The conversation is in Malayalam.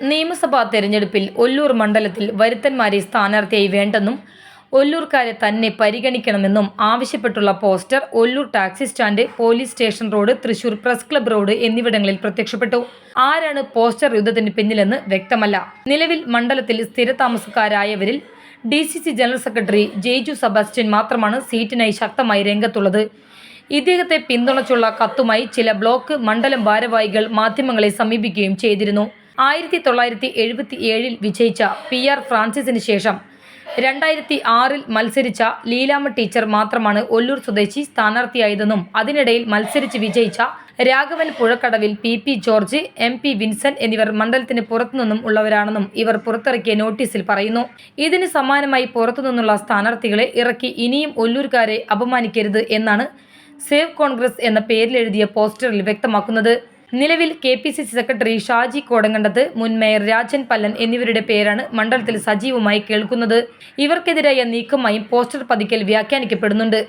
നിയമസഭാ തെരഞ്ഞെടുപ്പിൽ ഒല്ലൂർ മണ്ഡലത്തിൽ വരുത്തന്മാരെ സ്ഥാനാർത്ഥിയായി വേണ്ടെന്നും ഒല്ലൂർക്കാരെ തന്നെ പരിഗണിക്കണമെന്നും ആവശ്യപ്പെട്ടുള്ള poster Ollur taxi stand, police station road, Thrissur press club road എന്നിവിടങ്ങളിൽ പ്രത്യക്ഷപ്പെട്ടു. ആരാണ് പോസ്റ്റർ യുദ്ധത്തിന് പിന്നിലെന്ന് വ്യക്തമല്ല. നിലവിൽ മണ്ഡലത്തിൽ സ്ഥിരതാമസക്കാരായവരിൽ DCC general secretary Jaiju Sebastian മാത്രമാണ് സീറ്റിനായി ശക്തമായി രംഗത്തുള്ളത്. ഇദ്ദേഹത്തെ പിന്തുണച്ചുള്ള കത്തുമായി ചില ബ്ലോക്ക് മണ്ഡലം ഭാരവാഹികൾ മാധ്യമങ്ങളെ സമീപിക്കുകയും ചെയ്തിരുന്നു. 1977 വിജയിച്ച PR ഫ്രാൻസിസിന് ശേഷം 2006 മത്സരിച്ച ലീലാമ്മ ടീച്ചർ മാത്രമാണ് ഒല്ലൂർ സ്വദേശി സ്ഥാനാർത്ഥിയായതെന്നും അതിനിടയിൽ മത്സരിച്ച് വിജയിച്ച രാഘവൻ പുഴക്കടവിൽ, PP ജോർജ്, MP വിൻസെന്റ് എന്നിവർ മണ്ഡലത്തിന് പുറത്തുനിന്നും ഉള്ളവരാണെന്നും ഇവർ പുറത്തിറക്കിയ നോട്ടീസിൽ പറയുന്നു. ഇതിന് സമാനമായി പുറത്തുനിന്നുള്ള സ്ഥാനാർത്ഥികളെ ഇറക്കി ഇനിയും ഒല്ലൂർക്കാരെ അപമാനിക്കരുത് എന്നാണ് സേവ് കോൺഗ്രസ് എന്ന പേരിലെഴുതിയ പോസ്റ്ററിൽ വ്യക്തമാക്കുന്നത്. നിലവിൽ KPCC സെക്രട്ടറി ഷാജി കോടങ്കണ്ടത്ത്, മുൻ മേയർ രാജൻ പല്ലൻ എന്നിവരുടെ പേരാണ് മണ്ഡലത്തിൽ സജീവമായി കേൾക്കുന്നത്. ഇവർക്കെതിരായ നീക്കമായും പോസ്റ്റർ പതിക്കൽ വ്യാഖ്യാനിക്കപ്പെടുന്നുണ്ട്.